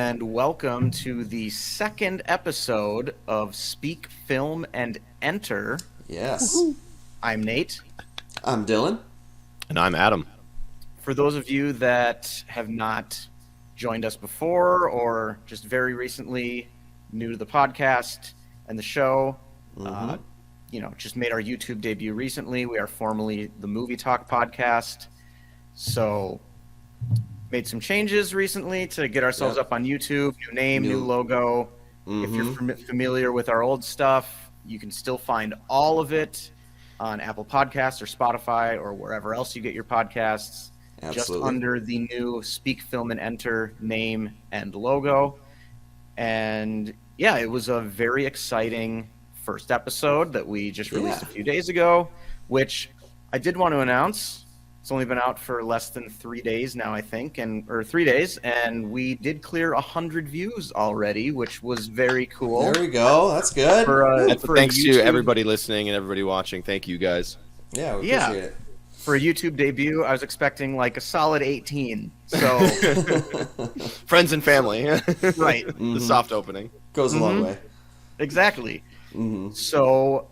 and welcome to the second episode of Speak, Film, and Enter. Yes. Woo-hoo. I'm Nate. I'm Dylan. And I'm Adam. For those of you that have not joined us before or just very recently new to the podcast and the show, just made our YouTube debut recently. We are formerly the Movie Talk podcast. So made some changes recently to get ourselves up on YouTube. New name, new logo. If you're familiar with our old stuff, you can still find all of it on Apple Podcasts or Spotify or wherever else you get your podcasts. Absolutely. Just under the new Speak, Film, and Enter name and logo. And yeah, it was a very exciting first episode that we just released a few days ago, which I did want to announce. It's only been out for less than 3 days now, I think, or 3 days, and we did clear 100 views already, which was very cool. There we go. That's good. Thanks to everybody listening and everybody watching. Thank you, guys. Yeah, we appreciate it. For a YouTube debut, I was expecting like a solid 18. So friends and family, right? The soft opening goes a long way. Exactly. So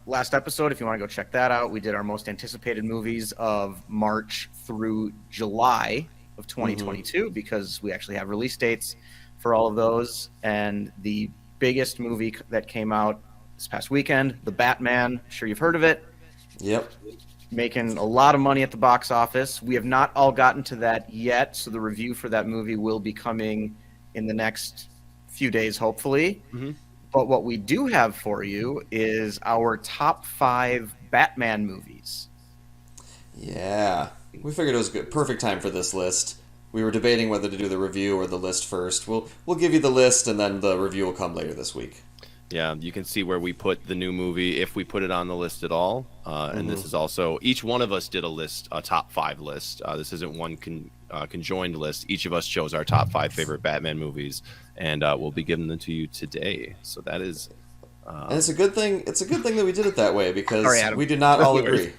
last episode, if you want to go check that out, we did our most anticipated movies of March through July of 2022 because we actually have release dates for all of those. And the biggest movie that came out this past weekend, The Batman, I'm sure you've heard of it. Yep. Making a lot of money at the box office. We have not all gotten to that yet, so the review for that movie will be coming in the next few days, hopefully. But what we do have for you is our top 5 Batman movies. Yeah. We figured it was a perfect time for this list. We were debating whether to do the review or the list first. We'll give you the list, and then the review will come later this week. Yeah, you can see where we put the new movie, if we put it on the list at all. And this is also, each one of us did a top 5 list. This isn't one conjoined list. Each of us chose our top 5 favorite Batman movies, and we'll be giving them to you today. So that is... and it's a good thing. It's a good thing that we did it that way because Sorry, we did not all agree.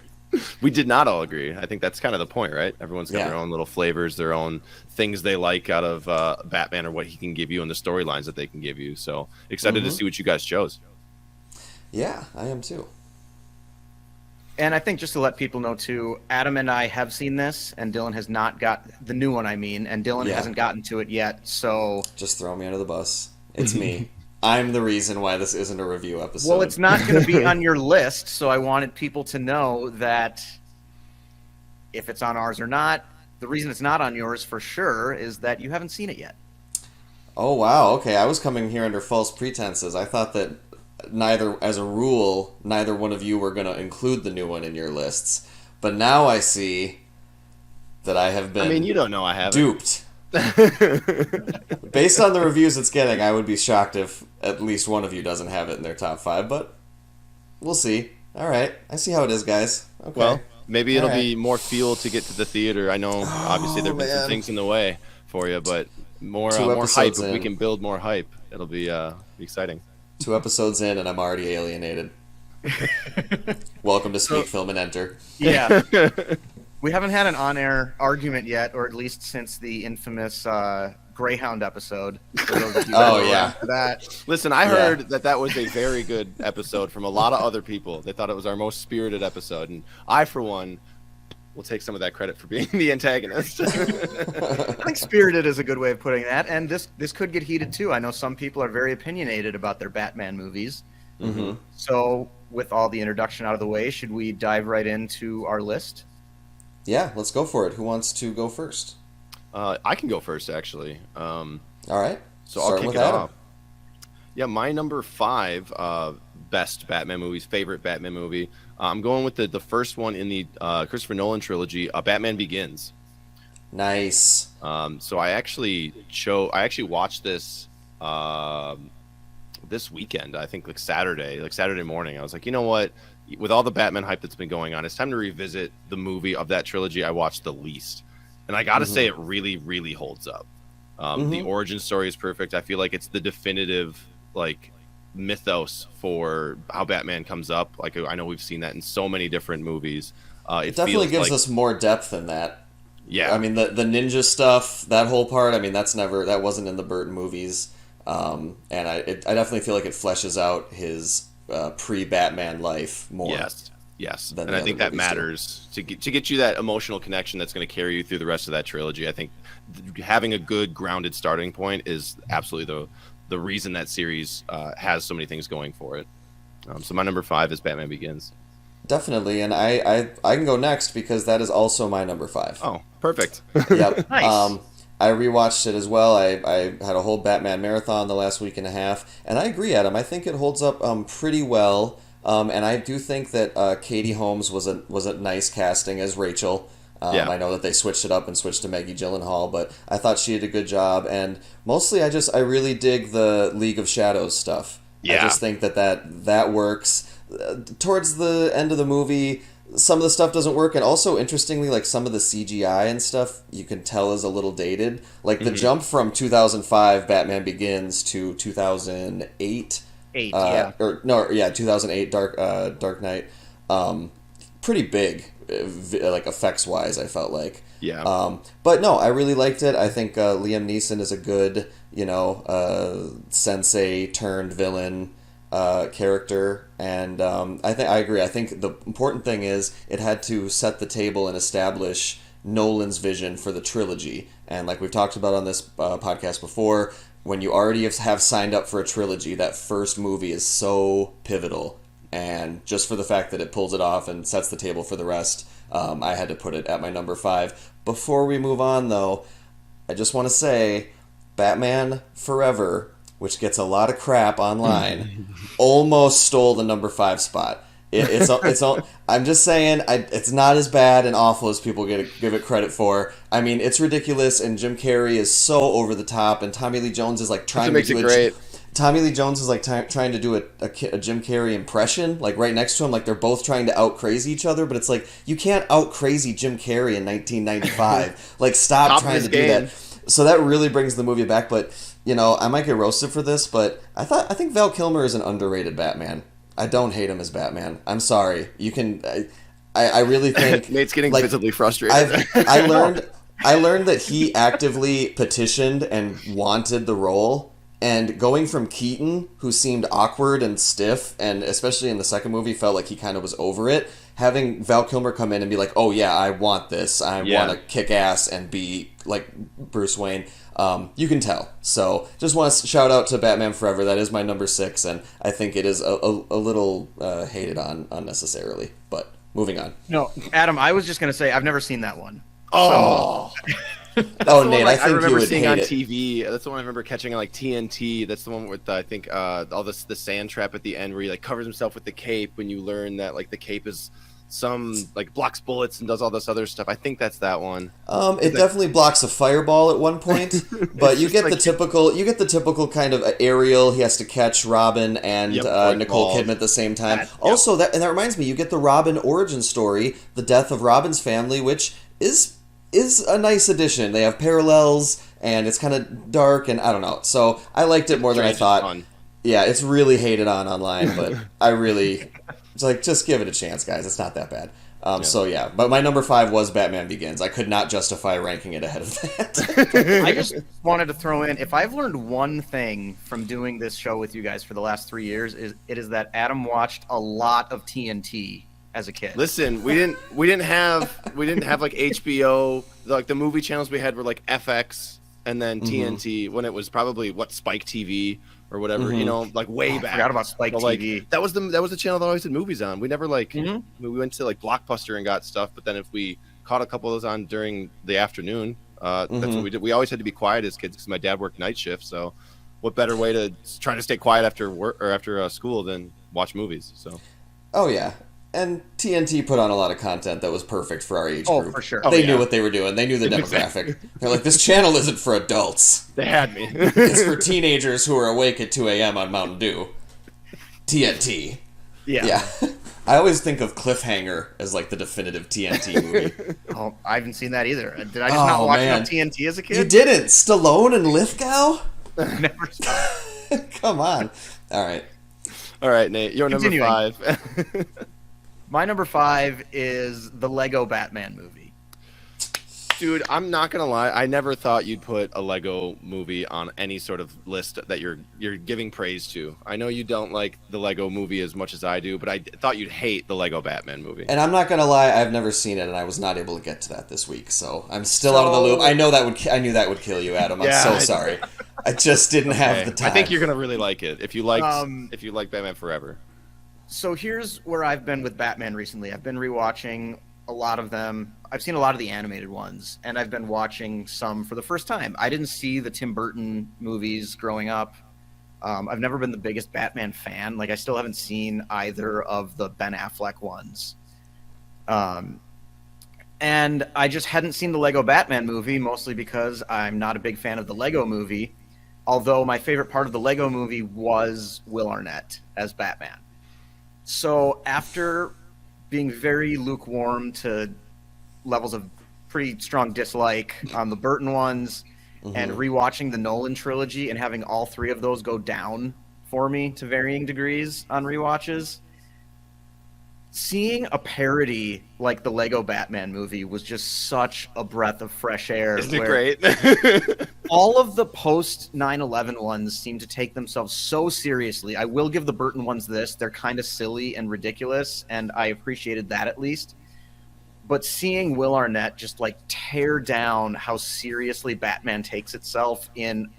We did not all agree. I think that's kind of the point, right? Everyone's got their own little flavors, their own things they like out of Batman or what he can give you and the storylines that they can give you. So excited to see what you guys chose. Yeah, I am too. And I think just to let people know too, Adam and I have seen this, and Dylan has not got the new one. And Dylan hasn't gotten to it yet. So just throw me under the bus. It's me. I'm the reason why this isn't a review episode. Well, it's not going to be on your list, so I wanted people to know that if it's on ours or not, the reason it's not on yours for sure is that you haven't seen it yet. Oh, wow. Okay, I was coming here under false pretenses. I thought that neither one of you were going to include the new one in your lists. But now I see that I have been you don't know I haven't. Duped. Based on the reviews it's getting, I would be shocked if at least one of you doesn't have it in their top 5, but we'll see. All right, I see how it is, guys. Okay. Well, maybe it'll be more fuel to get to the theater. I know, obviously, there have been some things in the way for you, but more hype. If we can build more hype, it'll be exciting. 2 episodes in, and I'm already alienated. Welcome to Speak, Film, and Enter. Yeah. We haven't had an on-air argument yet, or at least since the infamous Greyhound episode. That. Listen, I heard that was a very good episode from a lot of other people. They thought it was our most spirited episode, and I, for one, will take some of that credit for being the antagonist. I think spirited is a good way of putting that, and this could get heated too. I know some people are very opinionated about their Batman movies. So, with all the introduction out of the way, should we dive right into our list? Yeah, let's go for it. Who wants to go first? I can go first, actually. All right. So I'll kick it off. Yeah, my number 5 best Batman movies, favorite Batman movie. I'm going with the first one in the Christopher Nolan trilogy, Batman Begins. Nice. So I actually watched this this weekend. I think Saturday morning. I was like, you know what? With all the Batman hype that's been going on, it's time to revisit the movie of that trilogy I watched the least. And I got to say, it really, really holds up. The origin story is perfect. I feel like it's the definitive mythos for how Batman comes up. I know we've seen that in so many different movies. It definitely gives us more depth than that. Yeah. I mean, the ninja stuff, that whole part, I mean, that wasn't in the Burton movies. And I definitely feel like it fleshes out his pre-Batman life more. Yes, Than and the I other think that movies do. matters to get you that emotional connection that's going to carry you through the rest of that trilogy. I think having a good grounded starting point is absolutely the reason that series has so many things going for it. So my number 5 is Batman Begins. Definitely, and I can go next because that is also my number 5. Oh, perfect. Yep. Nice. I rewatched it as well. I had a whole Batman marathon the last week and a half, and I agree, Adam. I think it holds up pretty well. And I do think that Katie Holmes was a nice casting as Rachel. Yeah. I know that they switched it up and switched to Maggie Gyllenhaal, but I thought she did a good job. And mostly, I really dig the League of Shadows stuff. I Yeah. just think that works. Towards the end of the movie, some of the stuff doesn't work, and also interestingly, like some of the CGI and stuff, you can tell is a little dated. Like the jump from 2005 Batman Begins to 2008. 2008 Dark Knight. Pretty big, like effects wise. I felt like. Yeah. But no, I really liked it. I think Liam Neeson is a good, sensei turned villain character, and I agree. I think the important thing is it had to set the table and establish Nolan's vision for the trilogy. And like we've talked about on this podcast before, when you already have signed up for a trilogy, that first movie is so pivotal. And just for the fact that it pulls it off and sets the table for the rest, I had to put it at my number 5. Before we move on, though, I just want to say Batman Forever, which gets a lot of crap online, almost stole the number 5 spot. I'm just saying, it's not as bad and awful as people give it credit for. I mean, it's ridiculous, and Jim Carrey is so over the top, and Tommy Lee Jones is like trying to do great. Tommy Lee Jones is like trying to do a Jim Carrey impression, like right next to him, like they're both trying to out crazy each other, but it's like you can't out crazy Jim Carrey in 1995. Like stop trying to do that. So that really brings the movie back. But I might get roasted for this, but I think Val Kilmer is an underrated Batman. I don't hate him as Batman. I'm sorry. You can. I really think Nate's getting like, visibly frustrated. I learned that he actively petitioned and wanted the role. And going from Keaton, who seemed awkward and stiff, and especially in the second movie felt like he kind of was over it, having Val Kilmer come in and be like, oh yeah, I want this. I want to kick ass and be like Bruce Wayne. You can tell. So just want to shout out to Batman Forever. That is my number 6, and I think it is a little hated on unnecessarily. But moving on. No, Adam, I was just going to say I've never seen that one. Oh. Oh, Nate, I I think you remember would seeing hate on it. TV. That's the one I remember catching on like TNT. That's the one with I think all this the sand trap at the end where he like covers himself with the cape when you learn that like the cape is some like blocks bullets and does all this other stuff. I think that's that one. It definitely blocks a fireball at one point, but you get the typical kind of aerial. He has to catch Robin and Nicole Kidman at the same time. Also, that reminds me, you get the Robin origin story, the death of Robin's family, which is a nice addition. They have parallels, and it's kind of dark, and I don't know. So I liked it more than I thought. Fun. Yeah, it's really hated on online, but it's like, just give it a chance, guys. It's not that bad. So yeah, but my number 5 was Batman Begins. I could not justify ranking it ahead of that. I just wanted to throw in, if I've learned one thing from doing this show with you guys for the last 3 years, it is that Adam watched a lot of TNT as a kid. Listen, we didn't have like HBO. Like the movie channels we had were like FX and then TNT when it was probably Spike TV or whatever, like way back. I forgot about Spike TV. That was the channel that always did movies on. We never we went to like Blockbuster and got stuff, but then if we caught a couple of those on during the afternoon, that's what we did. We always had to be quiet as kids because my dad worked night shift. So, what better way to try to stay quiet after work or after school than watch movies? So. Oh yeah. And TNT put on a lot of content that was perfect for our age group. For sure. They knew what they were doing. They knew the demographic. They're like, this channel isn't for adults. They had me. It's for teenagers who are awake at 2 a.m. on Mountain Dew. TNT. Yeah. I always think of Cliffhanger as like the definitive TNT movie. Oh, I haven't seen that either. Did I just not watch enough TNT as a kid? You didn't? Stallone and Lithgow? Never saw it. Come on. All right, Nate. You're number 5. My number 5 is the Lego Batman movie. Dude, I'm not gonna lie. I never thought you'd put a Lego movie on any sort of list that you're giving praise to. I know you don't like the Lego movie as much as I do, but I thought you'd hate the Lego Batman movie. And I'm not gonna lie, I've never seen it, and I was not able to get to that this week, so I'm still out of the loop. I knew that would kill you, Adam. I'm so sorry. I just didn't have the time. I think you're gonna really like it if you like Batman Forever. So here's where I've been with Batman recently. I've been rewatching a lot of them. I've seen a lot of the animated ones, and I've been watching some for the first time. I didn't see the Tim Burton movies growing up. I've never been the biggest Batman fan. Like, I still haven't seen either of the Ben Affleck ones. And I just hadn't seen the Lego Batman movie, mostly because I'm not a big fan of the Lego movie, although my favorite part of the Lego movie was Will Arnett as Batman. So after being very lukewarm to levels of pretty strong dislike on the Burton ones, and rewatching the Nolan trilogy and having all three of those go down for me to varying degrees on rewatches, seeing a parody like the Lego Batman movie was just such a breath of fresh air. Isn't it great? All of the post 9/11 ones seem to take themselves so seriously. I will give the Burton ones this. They're kind of silly and ridiculous, and I appreciated that at least. But seeing Will Arnett just like tear down how seriously Batman takes itself in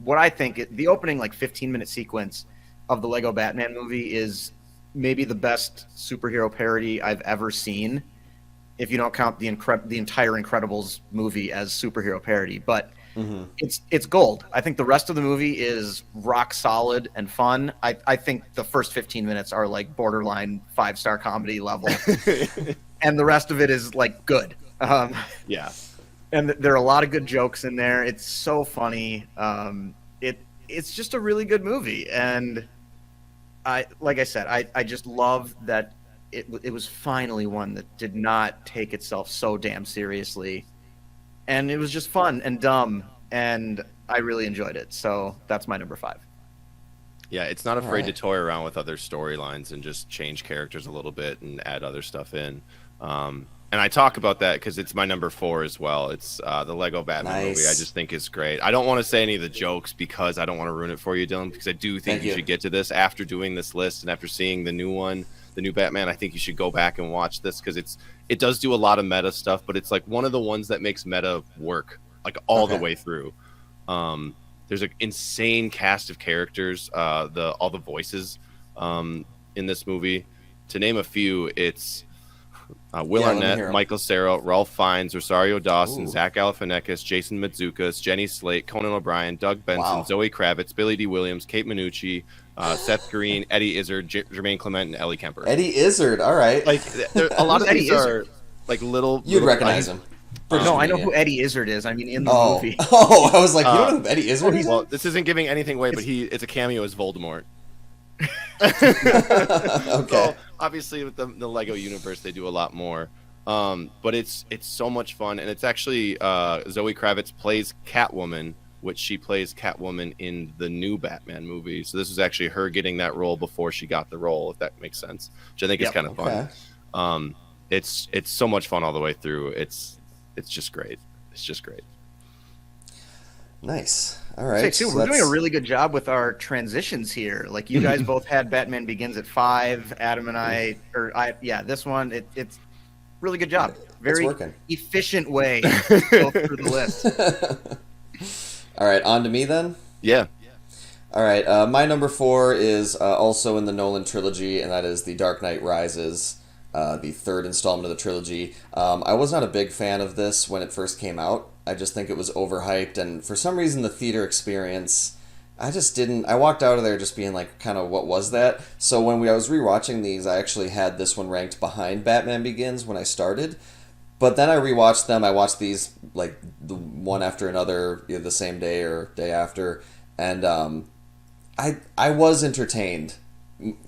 what I think the opening like 15-minute sequence of the Lego Batman movie is maybe the best superhero parody I've ever seen, if you don't count the entire Incredibles movie as superhero parody. But it's gold. I think the rest of the movie is rock solid and fun. I think the first 15 minutes are like borderline 5-star comedy level. And the rest of it is like good. Yeah. And there are a lot of good jokes in there. It's so funny. It's just a really good movie. And like I said, I just love that it was finally one that did not take itself so damn seriously. And it was just fun and dumb, and I really enjoyed it. So that's my number 5. Yeah, it's not afraid to toy around with other storylines and just change characters a little bit and add other stuff in. And I talk about that because it's my number 4 as well. It's the Lego Batman movie. I just think is great. I don't want to say any of the jokes because I don't want to ruin it for you, Dylan, because I do think you should get to this after doing this list and after seeing the new Batman. I think you should go back and watch this because it does do a lot of meta stuff, but it's like one of the ones that makes meta work like all the way through. There's an insane cast of characters, all the voices in this movie. To name a few, it's Will Arnett, Michael Cera, Ralph Fiennes, Rosario Dawson, Zach Galifianakis, Jason Mantzoukas, Jenny Slate, Conan O'Brien, Doug Benson, Zoe Kravitz, Billy D. Williams, Kate Minucci, Seth Green, Eddie Izzard, Jermaine Clement, and Ellie Kemper. Eddie Izzard, all right. Like a lot of these are like little. You'd recognize him. No, I know who Eddie Izzard is. I mean, in the movie. Oh, I was like, you don't know who Eddie Izzard is? Well, this isn't giving anything away, but it's a cameo as Voldemort. Okay. So, obviously, with the Lego universe, they do a lot more. But it's so much fun, and it's actually Zoe Kravitz plays Catwoman, which she plays Catwoman in the new Batman movie. So this is actually her getting that role before she got the role, if that makes sense. Which I think is kind of fun. It's so much fun all the way through. It's just great. It's just great. Nice. All right. So we're doing a really good job with our transitions here. Like, you guys both had Batman Begins at 5. Adam and this one, it's really good job. Very efficient way to go through the list. All right, on to me then? Yeah. All right, my number 4 is also in the Nolan trilogy, and that is The Dark Knight Rises, the third installment of the trilogy. I was not a big fan of this when it first came out. I just think it was overhyped, and for some reason the theater experience, I walked out of there just being like, kind of, what was that? So when I was rewatching these, I actually had this one ranked behind Batman Begins when I started. But then I rewatched them. I watched these like the one after another, the same day or day after, and I was entertained.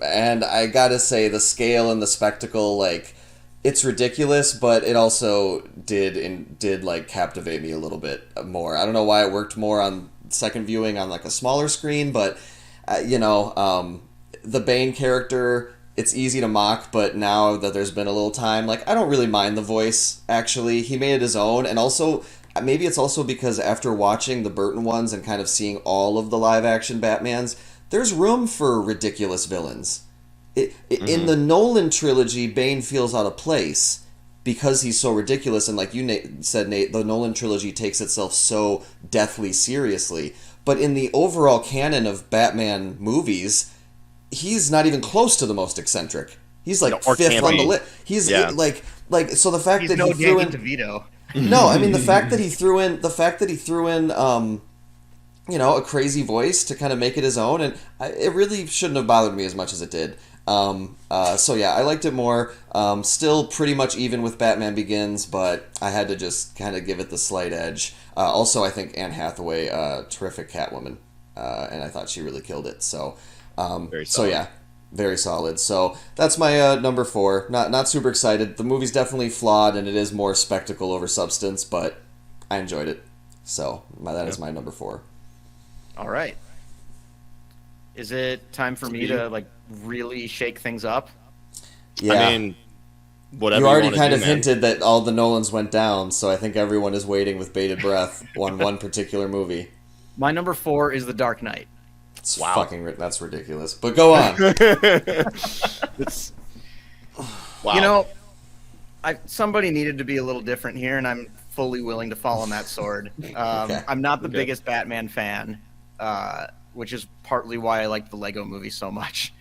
And I gotta say, the scale and the spectacle, like, it's ridiculous, but it also did like captivate me a little bit more. I don't know why it worked more on second viewing on like a smaller screen, but the Bane character it's easy to mock, but now that there's been a little time, like, I don't really mind the voice, actually. He made it his own, and also, maybe it's also because after watching the Burton ones and kind of seeing all of the live-action Batmans, there's room for ridiculous villains. In the Nolan trilogy, Bane feels out of place because he's so ridiculous, and like you said, Nate, the Nolan trilogy takes itself so deathly seriously. But in the overall canon of Batman movies, he's not even close to the most eccentric. He's like or fifth on the campy. list. He's Yeah. like so the fact He's that no he threw Danny in DeVito. no, I mean the fact that he threw in a crazy voice to kind of make it his own, and it really shouldn't have bothered me as much as it did. So yeah, I liked it more. Still pretty much even with Batman Begins, but I had to just kind of give it the slight edge. Also, I think Anne Hathaway, terrific Catwoman, and I thought she really killed it. So, Very so solid. yeah, very solid. So that's my number 4. Not super excited. The movie's definitely flawed, and it is more spectacle over substance, but I enjoyed it. So that is my number 4. All right. Is it time for me to like really shake things up? Yeah. I mean, whatever You already wanna kind do, of man. hinted that all the Nolans went down, so I think everyone is waiting with bated breath on one particular movie. My number 4 is The Dark Knight. It's Wow. that's ridiculous. But go on. It's- wow. You know, somebody needed to be a little different here, and I'm fully willing to fall on that sword. Okay. I'm not the Okay. biggest Batman fan, which is partly why I like the Lego movie so much.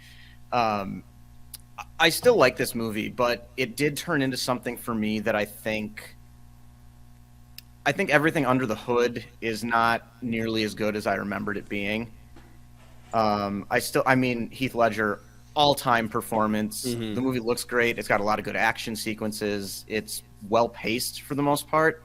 I still like this movie, but it did turn into something for me that I think everything under the hood is not nearly as good as I remembered it being. I mean, Heath Ledger, all-time performance. Mhm. The movie looks great. It's got a lot of good action sequences. It's well-paced for the most part.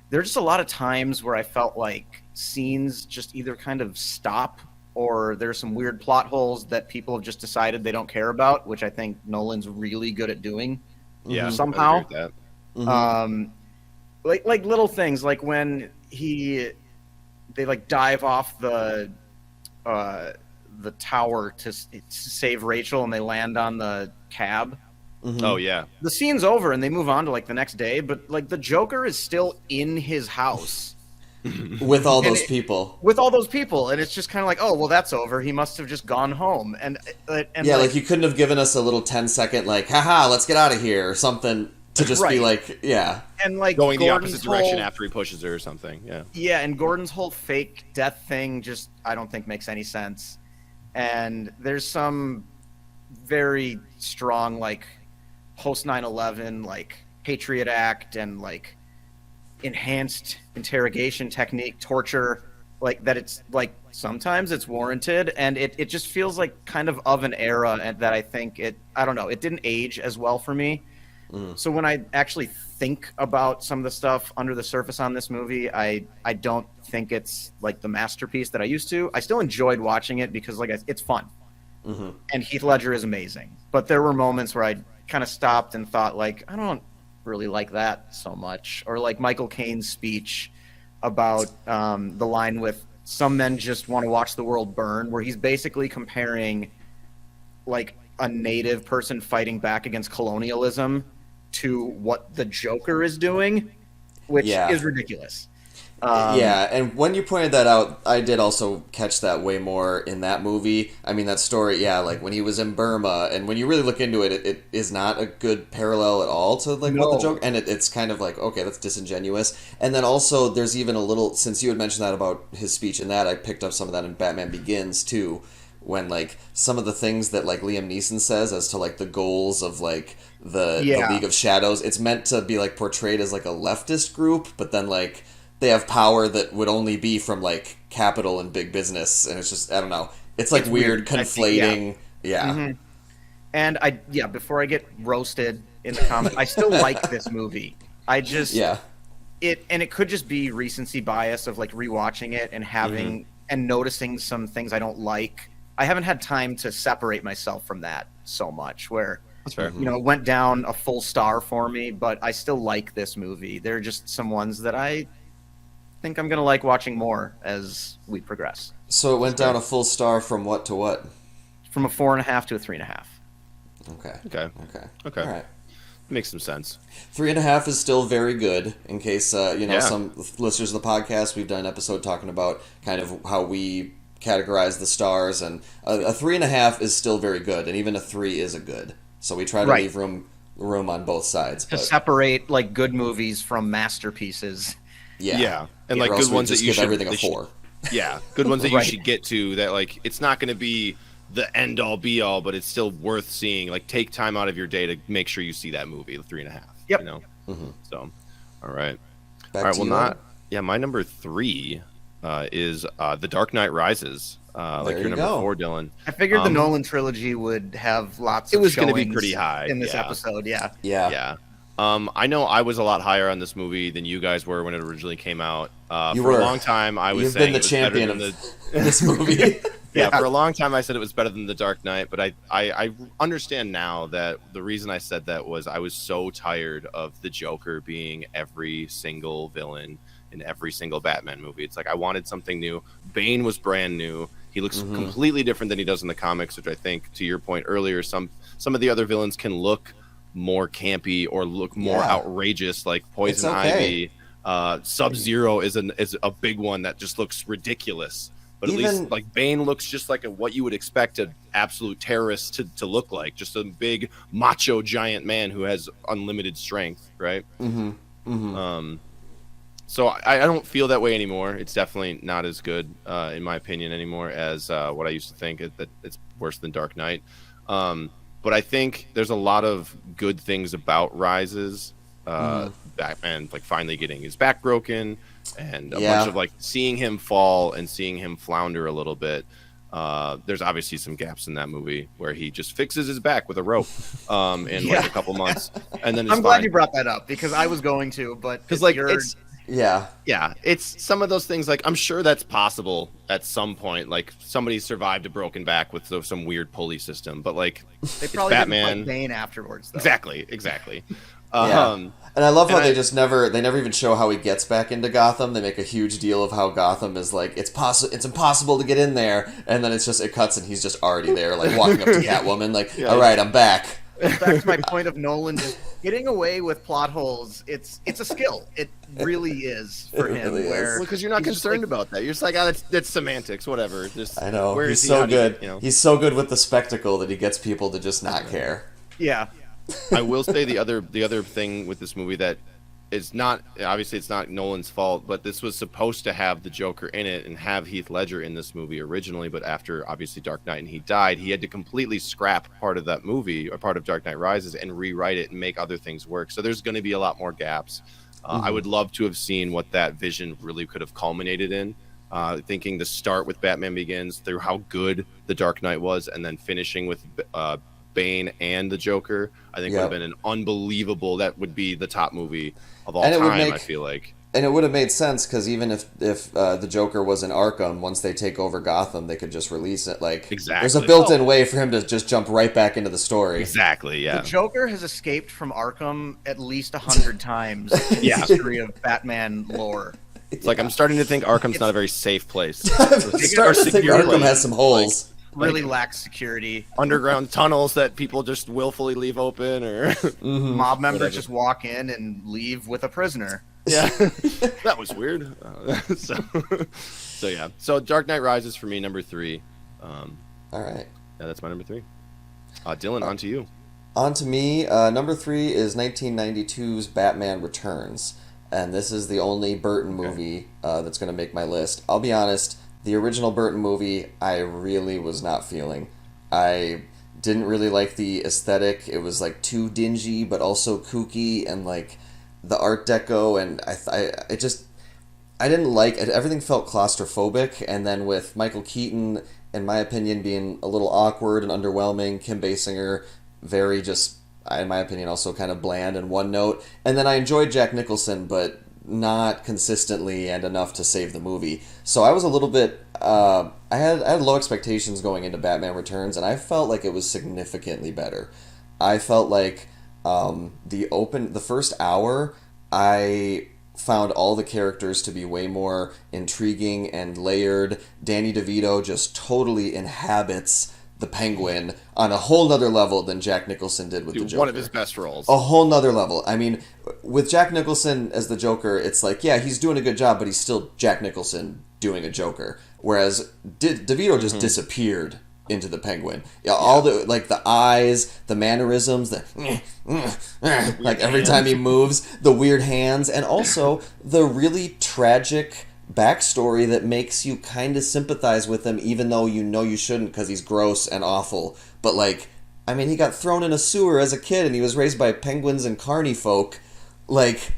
There's just a lot of times where I felt like scenes just either kind of stop, or there's some weird plot holes that people have just decided they don't care about, which I think Nolan's really good at doing. Yeah, I would somehow. agree with that. Mhm. Like little things, like when they like dive off the tower to save Rachel, and they land on the cab. Mhm. Oh yeah. The scene's over, and they move on to like the next day. But like the Joker is still in his house With all And those it- people. with all those people, and it's just kind of like, oh well, that's over. He must have just gone home, and Yeah, like you couldn't have given us a little 10-second like, haha, let's get out of here or something to just be Right. like, yeah. and like Going the Gordon's opposite direction whole- after he pushes her or something. Yeah. Yeah, and Gordon's whole fake death thing just I don't think makes any sense. And there's some very strong like post 9/11 like Patriot Act and like enhanced interrogation technique, torture, like that it's like sometimes it's warranted, and it just feels like kind of an era, and that I think I don't know, it didn't age as well for me. So when I actually think about some of the stuff under the surface on this movie, I don't think it's like the masterpiece that I used to. I still enjoyed watching it because it's fun. And Heath Ledger is amazing. But there were moments where I kind of stopped and thought like, I don't really like that so much. Or like Michael Caine's speech about the line with some men just want to watch the world burn, where he's basically comparing like a native person fighting back against colonialism to what the Joker is doing, which Yeah. is ridiculous. Yeah, and when you pointed that out, I did also catch that way more in that movie. I mean, that story, yeah, like when he was in Burma, and when you really look into it, it is not a good parallel at all to like what the No. joke, and it's kind of like, okay, that's disingenuous. And then also, there's even a little, since you had mentioned that about his speech in that, I picked up some of that in Batman Begins too, when like some of the things that like Liam Neeson says as to like the goals of like the League of Shadows, it's meant to be like portrayed as like a leftist group, but then like they have power that would only be from like capital and big business, and it's just, I don't know, it's like It's weird weird. conflating. Yeah. Mhm. And before I get roasted in the comments, I still like this movie. I just Yeah. it could just be recency bias of like rewatching it and having and noticing some things I don't like. I haven't had time to separate myself from that so much, where That's fair. it went down a full star for me, but I still like this movie. There are just some ones that I think I'm gonna like watching more as we progress. So it went down a full star from what to what? From a 4.5 to a 3.5. Okay. Okay. Okay. Okay. All right. Makes some sense. 3.5 is still very good. In case Yeah. some listeners of the podcast, we've done an episode talking about kind of how we categorize the stars, and a 3.5 is still very good, and even a 3 is a good. So we try to Right. leave room on both sides. To But separate like good movies from masterpieces. yeah, And or like else good we ones that just you give should everything a they should- 4. Yeah, good ones that you Right. should get to that like it's not going to be the end all be all, but it's still worth seeing. Like take time out of your day to make sure you see that movie, the 3.5. Yep. You know. Mm-hmm. So, all right. Back All right. to Well, you, not. Adam. Yeah, my number 3 is The Dark Knight Rises. Like There your you number go. 4, Dylan. I figured the Um, Nolan trilogy would have lots It of was gonna be showings pretty high, in this yeah. episode. Yeah. Yeah. Yeah. I know I was a lot higher on this movie than you guys were when it originally came out. You For were. a long time, I was You've saying been the it was better champion than of the. this movie. Yeah, for a long time I said it was better than The Dark Knight, but I understand now that the reason I said that was I was so tired of the Joker being every single villain in every single Batman movie. It's like I wanted something new. Bane was brand new. He looks completely different than he does in the comics, which I think, to your point earlier, some of the other villains can look more campy or look more Yeah. outrageous, like Poison It's okay. Ivy. Sub-Zero is a big one that just looks ridiculous. But at Even- least like Bane looks just like what you would expect an absolute terrorist to look like, just a big macho giant man who has unlimited strength, right? Mm-hmm. Mm-hmm. So I don't feel that way anymore. It's definitely not as good, in my opinion, anymore as what I used to think. That it's worse than Dark Knight. But I think there's a lot of good things about Rises. Batman like finally getting his back broken, and a bunch of like seeing him fall and seeing him flounder a little bit. There's obviously some gaps in that movie where he just fixes his back with a rope in like a couple months, and then it's I'm glad fine. you brought that up because I was going to, but Because like you're- Yeah. yeah, it's some of those things. Like I'm sure that's possible at some point. Like somebody survived a broken back with some weird pulley system, but like they it's probably Batman. didn't fight Bane afterwards. Though. Exactly. Yeah. And I love how and they never even show how he gets back into Gotham. They make a huge deal of how Gotham is like it's impossible to get in there, and then it cuts and he's just already there, like walking up to Catwoman, like, all right, I'm back. Back to my point of Nolan just getting away with plot holes. It's a skill. It really is for It him. really is. Where Because you're not he's just concerned like, about that. You're just like, that's semantics, whatever. Just I know where he's is he? How so do you- good. you know? He's so good with the spectacle that he gets people to just not care. Yeah, I will say the other thing with this movie that is not obviously it's not Nolan's fault, but this was supposed to have the Joker in it and have Heath Ledger in this movie originally, but after obviously Dark Knight and he died, he had to completely scrap part of that movie or part of Dark Knight Rises and rewrite it and make other things work. So there's going to be a lot more gaps. I would love to have seen what that vision really could have culminated in. Thinking the start with Batman Begins through how good the Dark Knight was, and then finishing with Bane and the Joker, I think would have been an unbelievable. That would be the top movie of all And it would time. make- I feel like. And it would have made sense because even if the Joker was in Arkham, once they take over Gotham, they could just release it. Like Exactly. there's a built-in way for him to just jump right back into the story. Exactly. Yeah. the Joker has escaped from Arkham at least 100 times in the Yeah. history of Batman lore. It's like I'm starting to think Arkham's not a very safe place. I'm starting to think Arkham has some holes. Really lacks security. Underground tunnels that people just willfully leave open, or Mob members Whatever. just walk in and leave with a prisoner. yeah, that was weird. So yeah. So Dark Knight Rises for me, number 3. All right. Yeah, that's my number 3. Dylan, on to you. On to me. Number 3 is 1992's Batman Returns. And this is the only Burton movie that's going to make my list. I'll be honest, the original Burton movie, I really was not feeling. I didn't really like the aesthetic. It was like too dingy, but also kooky, and like the Art Deco, and I didn't like it. Everything felt claustrophobic, and then with Michael Keaton, in my opinion, being a little awkward and underwhelming, Kim Basinger, very just, in my opinion, also kind of bland and one note. And then I enjoyed Jack Nicholson, but not consistently and enough to save the movie. So I was a little bit, I had low expectations going into Batman Returns, and I felt like it was significantly better. I felt like the first hour, I found all the characters to be way more intriguing and layered. Danny DeVito just totally inhabits the Penguin on a whole nother level than Jack Nicholson did with the Joker. One of his best roles. A whole nother level. I mean, with Jack Nicholson as the Joker, it's like, yeah, he's doing a good job, but he's still Jack Nicholson doing a Joker. Whereas DeVito just disappeared into the Penguin. Yeah, all the like the eyes, the mannerisms, like every time he moves, the weird hands, and also the really tragic backstory that makes you kind of sympathize with him, even though you know you shouldn't because he's gross and awful. But like, I mean, he got thrown in a sewer as a kid, and he was raised by penguins and carny folk. Like,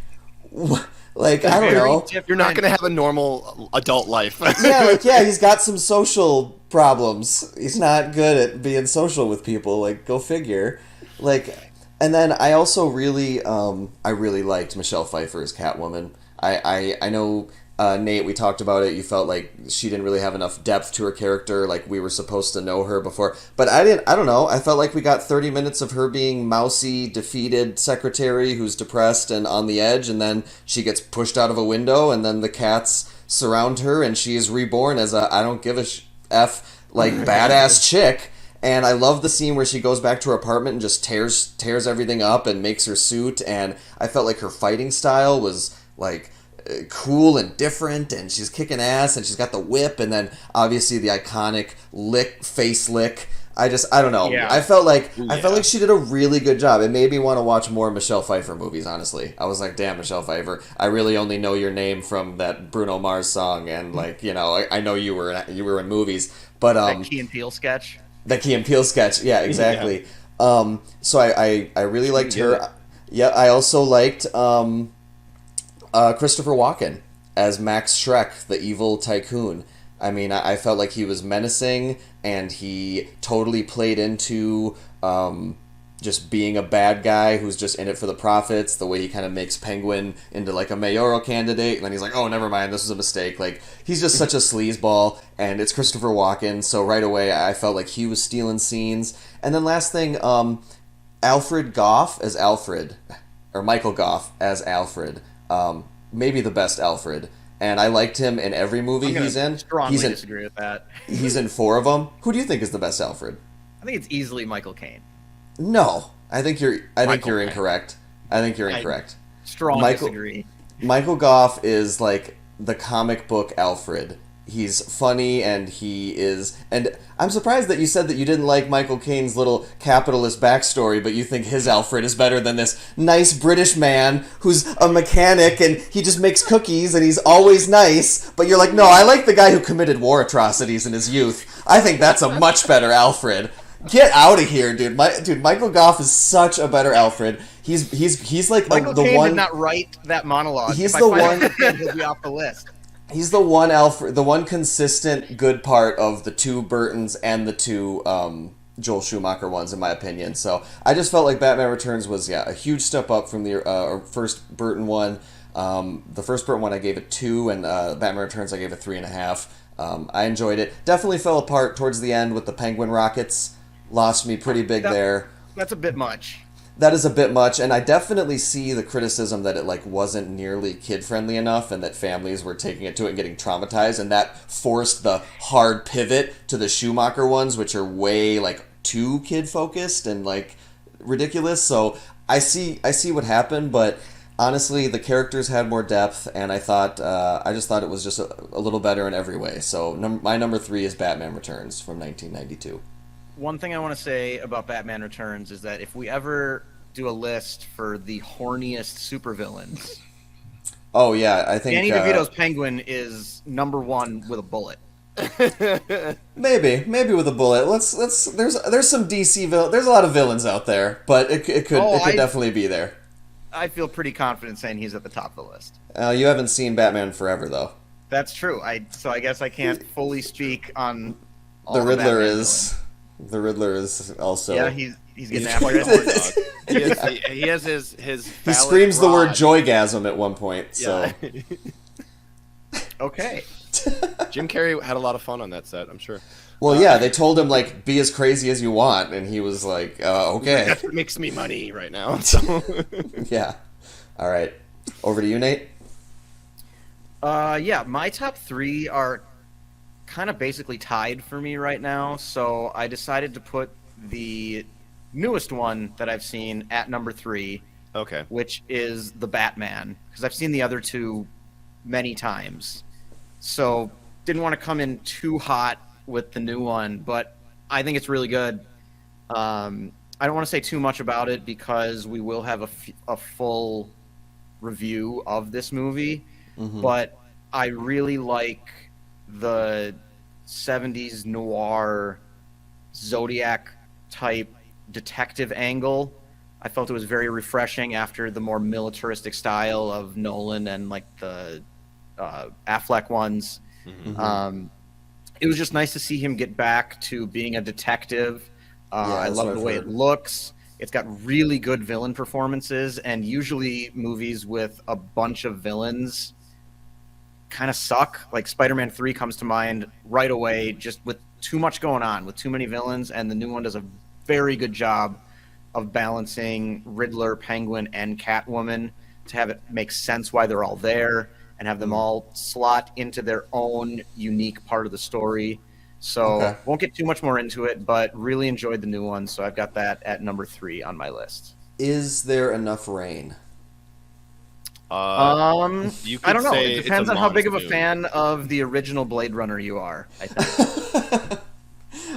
I don't know. You're not going to have a normal adult life. Yeah, he's got some social problems. He's not good at being social with people. Like, go figure. Like, and then I also really liked Michelle Pfeiffer as Catwoman. I know. Nate, we talked about it. You felt like she didn't really have enough depth to her character, like we were supposed to know her before. But I don't know. I felt like we got 30 minutes of her being mousy, defeated secretary who's depressed and on the edge, and then she gets pushed out of a window, and then the cats surround her, and she is reborn as a I don't give a F, like, badass chick. And I love the scene where she goes back to her apartment and just tears everything up and makes her suit, and I felt like her fighting style was, like, cool and different, and she's kicking ass, and she's got the whip, and then obviously the iconic face lick. I don't know. Yeah. I felt like she did a really good job. It made me want to watch more Michelle Pfeiffer movies, honestly. I was like, damn, Michelle Pfeiffer, I really only know your name from that Bruno Mars song, and like, you know, I know you were in movies, but that Key and Peele sketch. The Key and Peele sketch, yeah, exactly. Yeah. So I really liked her. Yeah, I also liked Christopher Walken as Max Schreck, the evil tycoon. I mean, I felt like he was menacing, and he totally played into just being a bad guy who's just in it for the profits, the way he kind of makes Penguin into like a mayoral candidate, and then he's like, oh, never mind, this was a mistake. Like, he's just such a sleazeball, and it's Christopher Walken, so right away I felt like he was stealing scenes. And then last thing, Alfred Goff as Alfred, or Michael Goff as Alfred. Maybe the best Alfred, and I liked him in every movie he's in. Strongly disagree with that. He's in 4 of them. Who do you think is the best Alfred? I think it's easily Michael Caine. No, I think you're incorrect. I think you're incorrect. Strongly disagree. Michael Goff is like the comic book Alfred. He's funny, and and I'm surprised that you said that you didn't like Michael Caine's little capitalist backstory, but you think his Alfred is better than this nice British man who's a mechanic, and he just makes cookies, and he's always nice, but you're like, no, I like the guy who committed war atrocities in his youth. I think that's a much better Alfred. Get out of here, dude. Michael Goff is such a better Alfred. He's like Michael the Caine one. did not write that monologue. He's if the I find one. it, he'll be off the list. He's the one Alfred, the one consistent good part of the 2 Burtons and the 2 Joel Schumacher ones, in my opinion. So I just felt like Batman Returns was a huge step up from the first Burton one. The first Burton one I gave it 2, and Batman Returns I gave it 3.5. I enjoyed it. Definitely fell apart towards the end with the Penguin rockets. Lost me pretty big there. That's a bit much. That is a bit much, and I definitely see the criticism that it like wasn't nearly kid-friendly enough, and that families were taking it to it and getting traumatized, and that forced the hard pivot to the Schumacher ones, which are way like too kid-focused and like ridiculous. So I see what happened, but honestly, the characters had more depth, and I just thought it was just a little better in every way. So my number 3 is Batman Returns from 1992. One thing I want to say about Batman Returns is that if we ever do a list for the horniest supervillains, oh yeah, I think Danny DeVito's Penguin is number 1 with a bullet. maybe with a bullet. Let's there's some DC there's a lot of villains out there, but it could definitely be there. I feel pretty confident saying he's at the top of the list. You haven't seen Batman Forever though. That's true. So I guess I can't fully speak on all the Riddler Batman is. Villains. The Riddler is also. Yeah, he's getting after it. He has his. He screams the word joygasm at one point. So. Yeah. Okay. Jim Carrey had a lot of fun on that set, I'm sure. Well, yeah, they told him like be as crazy as you want, and he was like, okay. That's what makes me money right now. So. Yeah. All right. Over to you, Nate. Yeah, my top 3 are kind of basically tied for me right now. So I decided to put the newest one that I've seen at number 3, Okay. which is the Batman, because I've seen the other two many times. So didn't want to come in too hot with the new one, but I think it's really good. I don't want to say too much about it because we will have a full review of this movie, but I really like the 70s noir Zodiac type detective angle. I felt it was very refreshing after the more militaristic style of Nolan and like the Affleck ones. It was just nice to see him get back to being a detective. I love the way it looks. It's got really good villain performances, and usually movies with a bunch of villains kind of suck. Like Spider-Man 3 comes to mind right away, just with too much going on, with too many villains, and the new one does a very good job of balancing Riddler, Penguin, and Catwoman to have it make sense why they're all there and have them all slot into their own unique part of the story. So won't get too much more into it, but really enjoyed the new one. So I've got that at number 3 on my list. Is there enough rain? You could I don't know. say It depends it's on how big of a monsoon. fan of the original Blade Runner you are, I think.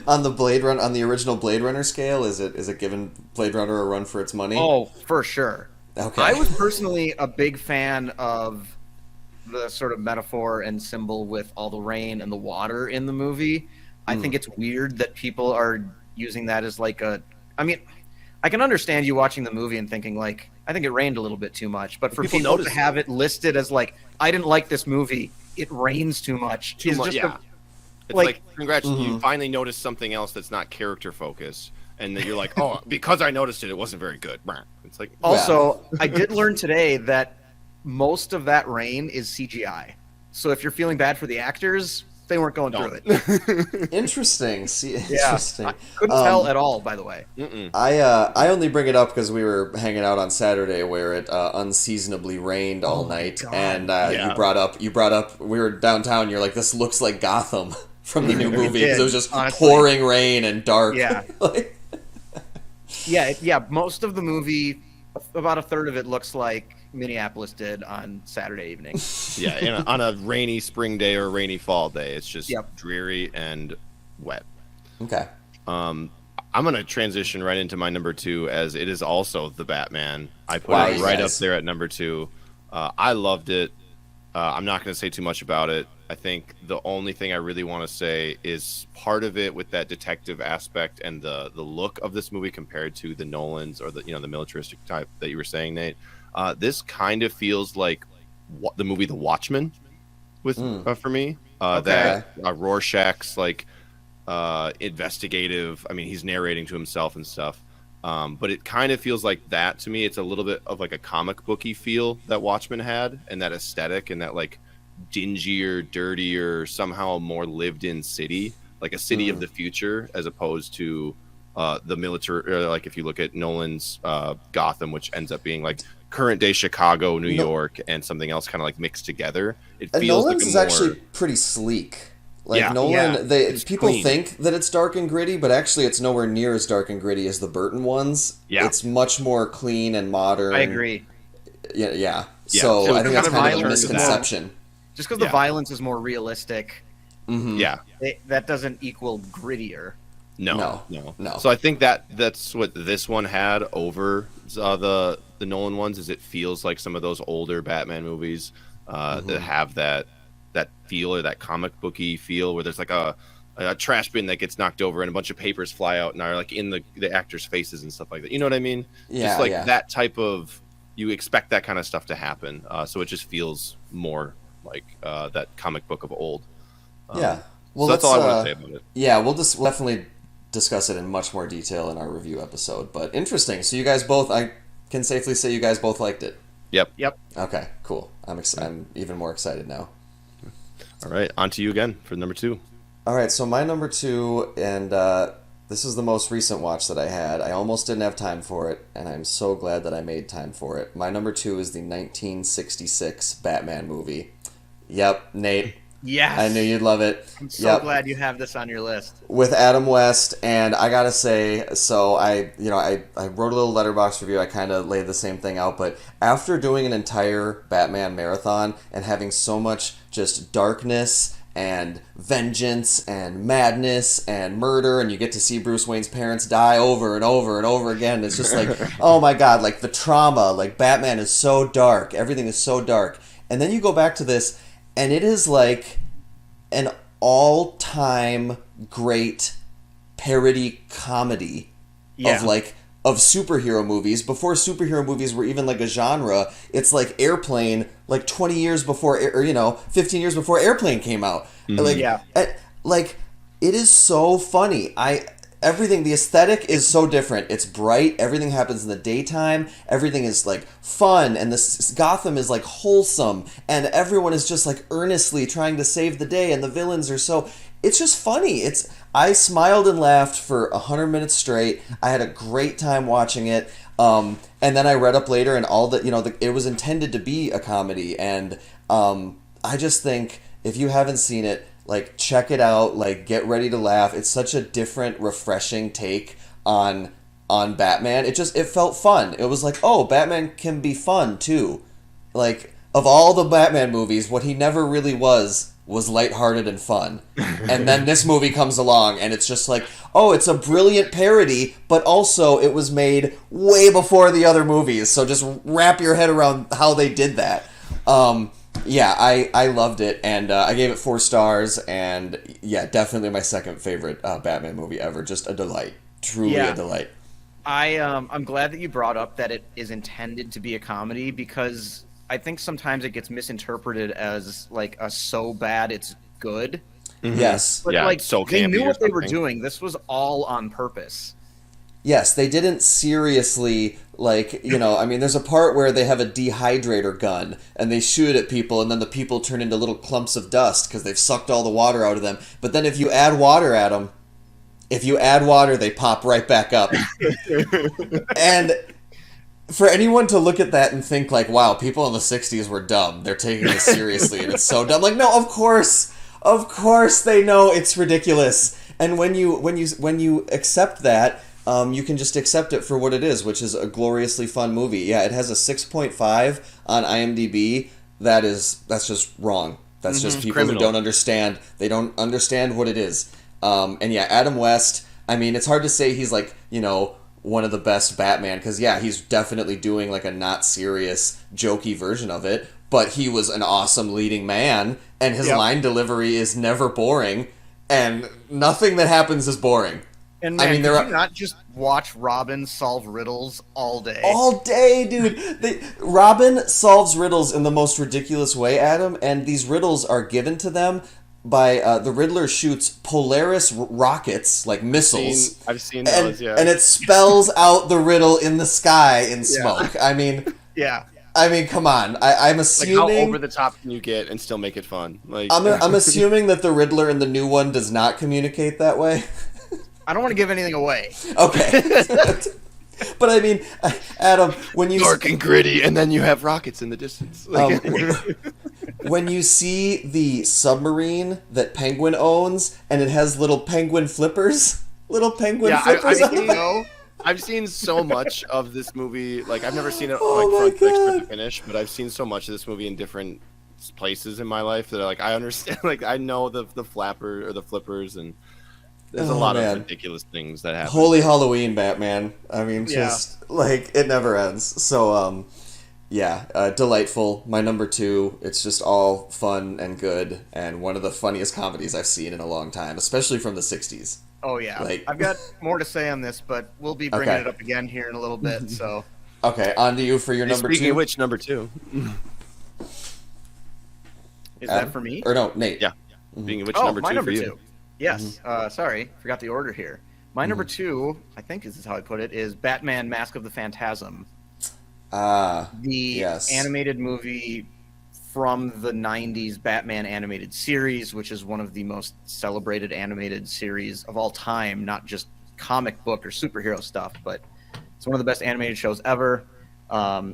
On the original Blade Runner scale, is it giving Blade Runner a run for its money? Oh, for sure. Okay. I was personally a big fan of the sort of metaphor and symbol with all the rain and the water in the movie. I think it's weird that people are using that as like I mean, I can understand you watching the movie and thinking like, I think it rained a little bit too much, but for people to have it listed as like, I didn't like this movie, it rains too much. It's Like- like congrats, you finally noticed something else that's not character focused, and then you're like, oh, because I noticed it, it wasn't very good. It's like Also, I did learn today that most of that rain is CGI. So if you're feeling bad for the actors, they weren't going through it. Interesting. Interesting. I couldn't tell at all, by the way. I only bring it up because we were hanging out on Saturday where it unseasonably rained all night, God. and you brought up we were downtown. You're like, this looks like Gotham from the new movie because it was just pouring rain and dark. Yeah. Yeah. Most of the movie, about a third of it looks like Minneapolis did on Saturday evening. Yeah, and on a rainy spring day or a rainy fall day, it's just dreary and wet. Okay. I'm gonna transition right into my number 2, as it is also the Batman. I put it right up there at number 2. I loved it. I'm not gonna say too much about it. I think the only thing I really want to say is part of it with that detective aspect and the look of this movie compared to the Nolans or the militaristic type that you were saying, Nate. This kind of feels like the movie The Watchmen for me. That Rorschach's like investigative. I mean, he's narrating to himself and stuff. But it kind of feels like that to me. It's a little bit of like a comic booky feel that Watchmen had, and that aesthetic, and that like dingier, dirtier, somehow more lived-in city, like a city of the future, as opposed to the military. Like if you look at Nolan's Gotham, which ends up being like current day Chicago, New York, and something else kind of like mixed together. It feels Nolan's like is actually pretty sleek. Like Nolan, people clean. think that it's dark and gritty, but actually it's nowhere near as dark and gritty as the Burton ones. Yeah. It's much more clean and modern. I agree. Yeah. So I think that's kind of a misconception. Just because the violence is more realistic, Yeah. that doesn't equal grittier. No. So I think that's what this one had over the Nolan ones. Is it feels like some of those older Batman movies that have that feel, or that comic booky feel, where there's like a trash bin that gets knocked over and a bunch of papers fly out and are like in the actors' faces and stuff like that. You know what I mean? Yeah. Just like that type of, you expect that kind of stuff to happen. So it just feels more like that comic book of old. Yeah. Well, so that's all I want to say about it. Yeah, we'll definitely discuss it in much more detail in our review episode. But interesting. So you guys both, I can safely say you guys both liked it. Yep. Okay, cool. I'm even more excited now. All right, on to you again for number 2. All right, so my number 2, and this is the most recent watch that I had. I almost didn't have time for it, and I'm so glad that I made time for it. My number 2 is the 1966 Batman movie. Yep, Nate, Yes. I knew you'd love it. I'm so glad you have this on your list. With Adam West, and I gotta say, so I wrote a little letterbox review. I kind of laid the same thing out, but after doing an entire Batman marathon and having so much just darkness and vengeance and madness and murder, and you get to see Bruce Wayne's parents die over and over and over again. It's just like, oh my god, like the trauma, like Batman is so dark, everything is so dark. And then you go back to this, and it is like an all-time great parody comedy of superhero movies before superhero movies were even like a genre. It's like Airplane, like 20 years before, or 15 years before Airplane came out. Like it is so funny. Everything, the aesthetic is so different. It's bright. Everything happens in the daytime. Everything is like fun, and this Gotham is like wholesome, and everyone is just like earnestly trying to save the day, and the villains are so. It's just funny. I smiled and laughed for 100 minutes straight. I had a great time watching it. And then I read up later, and all that it was intended to be a comedy, and I just think if you haven't seen it, like, check it out. Like, get ready to laugh. It's such a different, refreshing take on Batman. It felt fun. It was like, oh, Batman can be fun too. Like, of all the Batman movies, what he never really was lighthearted and fun. And then this movie comes along, and it's just like, oh, it's a brilliant parody, but also it was made way before the other movies. So just wrap your head around how they did that. Yeah, I loved it, and I gave it 4 stars, and yeah, definitely my second favorite Batman movie ever. Just a delight. Truly a delight. I'm glad that you brought up that it is intended to be a comedy, because I think sometimes it gets misinterpreted as like a so bad it's good. Mm-hmm. Yes. But like, so they knew what they were doing. This was all on purpose. Yes, they didn't seriously, like, I mean, there's a part where they have a dehydrator gun, and they shoot at people, and then the people turn into little clumps of dust because they've sucked all the water out of them. But then if you add water at them, they pop right back up. And for anyone to look at that and think, like, wow, people in the 60s were dumb. They're taking this seriously, and it's so dumb. Like, no, of course they know it's ridiculous. And when you accept that, you can just accept it for what it is, which is a gloriously fun movie. Yeah, it has a 6.5 on IMDb. That's just wrong. That's just people who don't understand. They don't understand what it is. And yeah, Adam West, I mean, it's hard to say he's like, one of the best Batman, because yeah, he's definitely doing like a not serious, jokey version of it, but he was an awesome leading man, and his line delivery is never boring, and nothing that happens is boring. And man, I mean, you not just watch Robin solve riddles all day? All day, dude. Robin solves riddles in the most ridiculous way, Adam, and these riddles are given to them by the Riddler shoots Polaris rockets, like missiles. I've seen those, yeah. And it spells out the riddle in the sky in smoke. I mean, yeah. I mean, come on. I'm assuming, like, how over the top can you get and still make it fun? Like, I'm assuming that the Riddler in the new one does not communicate that way. I don't want to give anything away. Okay. But I mean, Adam, when you dark and gritty, and then you have rockets in the distance. When you see the submarine that Penguin owns, and it has little penguin flippers, I've seen so much of this movie. Like, I've never seen it from to finish, but I've seen so much of this movie in different places in my life that I understand. Like, I know the flapper or the flippers, and there's a lot of ridiculous things that happen. Holy Halloween, Batman. I mean, just like, it never ends. So, delightful. My number 2. It's just all fun and good, and one of the funniest comedies I've seen in a long time, especially from the 60s. Oh, yeah. I've got more to say on this, but we'll be bringing it up again here in a little bit, so. Okay, on to you for your number 2. Speaking of which, number 2. Is that for me? Or no, Nate. Yeah. Speaking of which, number 2 my number for 2. you. Yes. Sorry, forgot the order here. My number 2, I think this is how I put it, is Batman: Mask of the Phantasm. The animated movie from the 90s Batman animated series, which is one of the most celebrated animated series of all time, not just comic book or superhero stuff, but it's one of the best animated shows ever.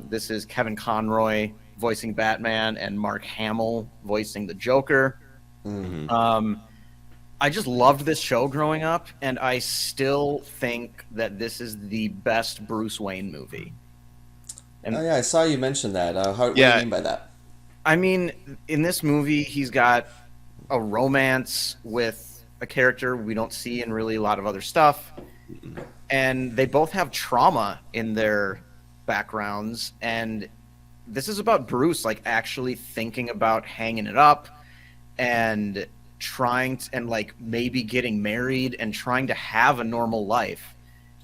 This is Kevin Conroy voicing Batman and Mark Hamill voicing the Joker. Mhm. I just loved this show growing up, and I still think that this is the best Bruce Wayne movie. Oh And yeah, I saw you mention that. What do you Yeah, mean by that? I mean, in this movie, he's got a romance with a character we don't see in really a lot of other stuff, and they both have trauma in their backgrounds. And this is about Bruce, like, actually thinking about hanging it up and and like maybe getting married and trying to have a normal life.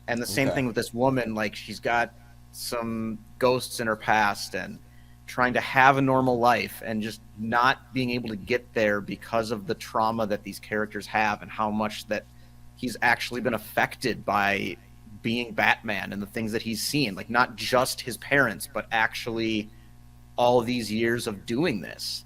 And the same Okay. thing with this woman, like, she's got some ghosts in her past and trying to have a normal life and just not being able to get there because of the trauma that these characters have and how much that he's actually been affected by being Batman and the things that he's seen, like not just his parents but actually all these years of doing this.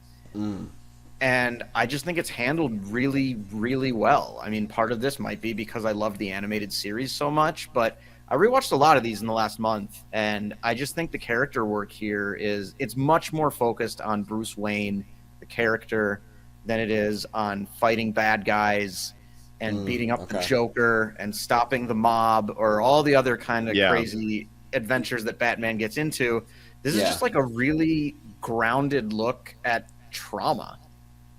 And I just think it's handled really, really well. I mean, part of this might be because I love the animated series so much, but I rewatched a lot of these in the last month, and I just think the character work here it's much more focused on Bruce Wayne, the character, than it is on fighting bad guys and beating up the Okay. Joker and stopping the mob or all the other kind of Yeah. crazy adventures that Batman gets into. This is Yeah. just like a really grounded look at trauma,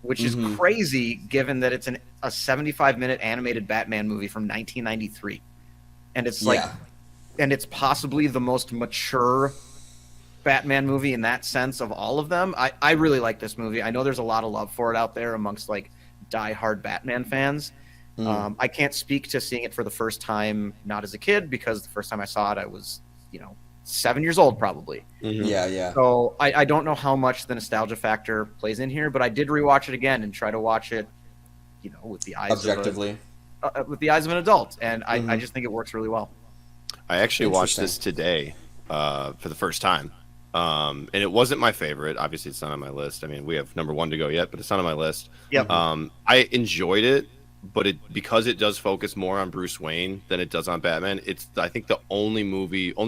which is Mm-hmm. crazy given that it's a 75-minute animated Batman movie from 1993. And it's like, Yeah. and it's possibly the most mature Batman movie in that sense of all of them. I really like this movie. I know there's a lot of love for it out there amongst like diehard Batman fans. I can't speak to seeing it for the first time, not as a kid, because the first time I saw it, I was, 7 years old probably. Yeah, yeah. So I don't know how much the nostalgia factor plays in here, but I did rewatch it again and try to watch it, with the eyes Objectively. with the eyes of an adult, and I just think it works really well. I actually watched Interesting. this today for the first time. And it wasn't my favorite. Obviously, it's not on my list. I mean, we have number one to go yet, but it's not on my list. Yep. I enjoyed it, but because it does focus more on Bruce Wayne than it does on Batman. It's, I think, the only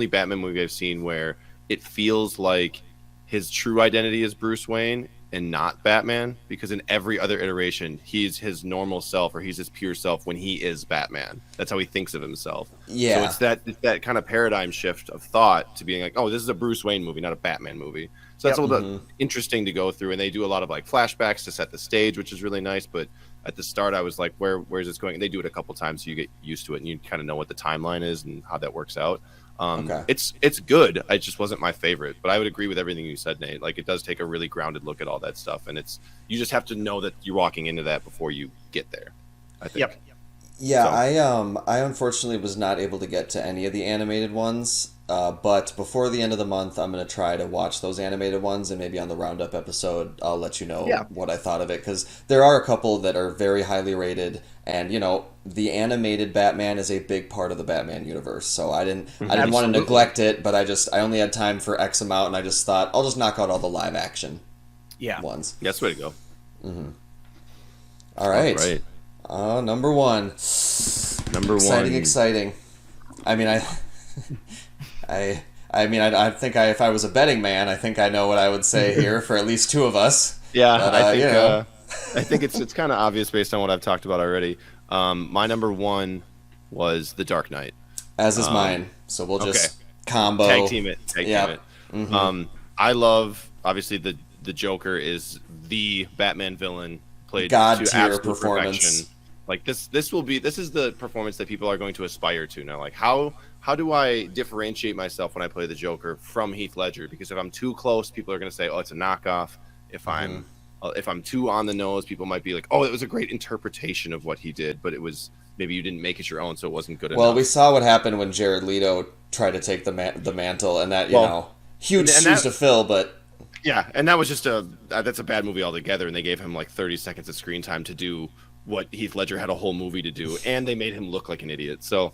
Batman movie I've seen where it feels like his true identity is Bruce Wayne and not Batman, because in every other iteration he's his normal self, or he's his pure self when he is Batman. That's how he thinks of himself. Yeah. So it's that kind of paradigm shift of thought to being like, oh, this is a Bruce Wayne movie, not a Batman movie. So that's a little bit interesting to go through, and they do a lot of like flashbacks to set the stage, which is really nice. But at the start I was like, where's this going? And they do it a couple times so you get used to it and you kind of know what the timeline is and how that works out. Okay. It's good. It just wasn't my favorite, but I would agree with everything you said, Nate. Like, it does take a really grounded look at all that stuff, and you just have to know that you're walking into that before you get there, I think. Yep. Yeah, So- I unfortunately was not able to get to any of the animated ones, but before the end of the month, I'm gonna try to watch those animated ones, and maybe on the roundup episode, I'll let you know Yeah. what I thought of it, because there are a couple that are very highly rated, and the animated Batman is a big part of the Batman universe, so I didn't want to Absolutely. neglect it, but I only had time for X amount, and I just thought I'll just knock out all the live action Yeah. ones. That's the way to go. All right. All right. Number one. Number Exciting, one. exciting. I mean, I think if I was a betting man, I think I know what I would say here for at least two of us. Yeah, But, I think it's kind of obvious based on what I've talked about already. My number one was The Dark Knight. As is mine. So we'll just okay. combo. Tag team it. Yep. I love, obviously, the Joker is the Batman villain played God to tier absolute performance. perfection. Like, this is the performance that people are going to aspire to now. Like, how do I differentiate myself when I play the Joker from Heath Ledger? Because if I'm too close, people are going to say, oh, it's a knockoff. If I'm too on the nose, people might be like, oh, it was a great interpretation of what he did, but it was, maybe you didn't make it your own, so it wasn't good Well, enough. we saw what happened when Jared Leto tried to take the mantle, and that, huge and shoes that- to fill, but Yeah, and that was just that's a bad movie altogether, and they gave him like 30 seconds of screen time to do what Heath Ledger had a whole movie to do, and they made him look like an idiot. So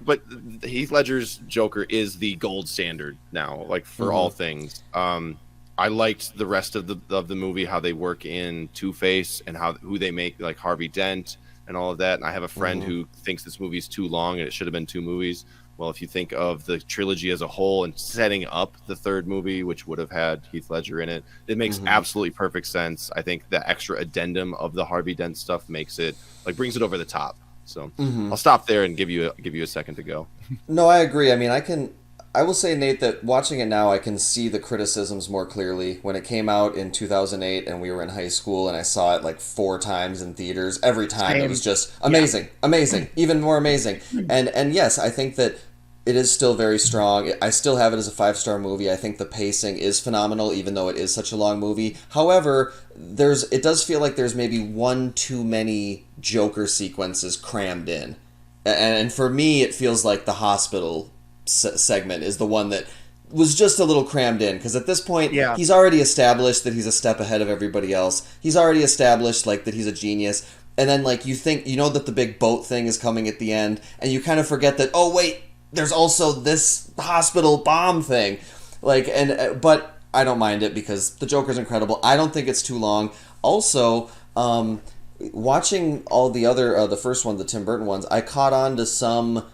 but Heath Ledger's Joker is the gold standard now, like for all things. I liked the rest of the movie, how they work in Two-Face and who they make, like Harvey Dent and all of that. And I have a friend who thinks this movie's too long and it should have been two movies. Well, if you think of the trilogy as a whole and setting up the third movie, which would have had Heath Ledger in it, it makes absolutely perfect sense. I think the extra addendum of the Harvey Dent stuff makes it, like, brings it over the top. So I'll stop there and give you a second to go. No, I agree. I mean, I will say, Nate, that watching it now, I can see the criticisms more clearly. When it came out in 2008 and we were in high school and I saw it like 4 times in theaters, every time it was just amazing, amazing, even more amazing. And yes, I think that it is still very strong. I still have it as a 5-star movie. I think the pacing is phenomenal, even though it is such a long movie. However, it does feel like there's maybe one too many Joker sequences crammed in. And for me, it feels like the hospital segment is the one that was just a little crammed in, because at this point he's already established that he's a step ahead of everybody else. He's already established like that he's a genius, and then like you know that the big boat thing is coming at the end, and you kind of forget that, oh wait, there's also this hospital bomb thing, but I don't mind it because the Joker's incredible. I don't think it's too long. Also, watching all the other the first one, the Tim Burton ones, I caught on to some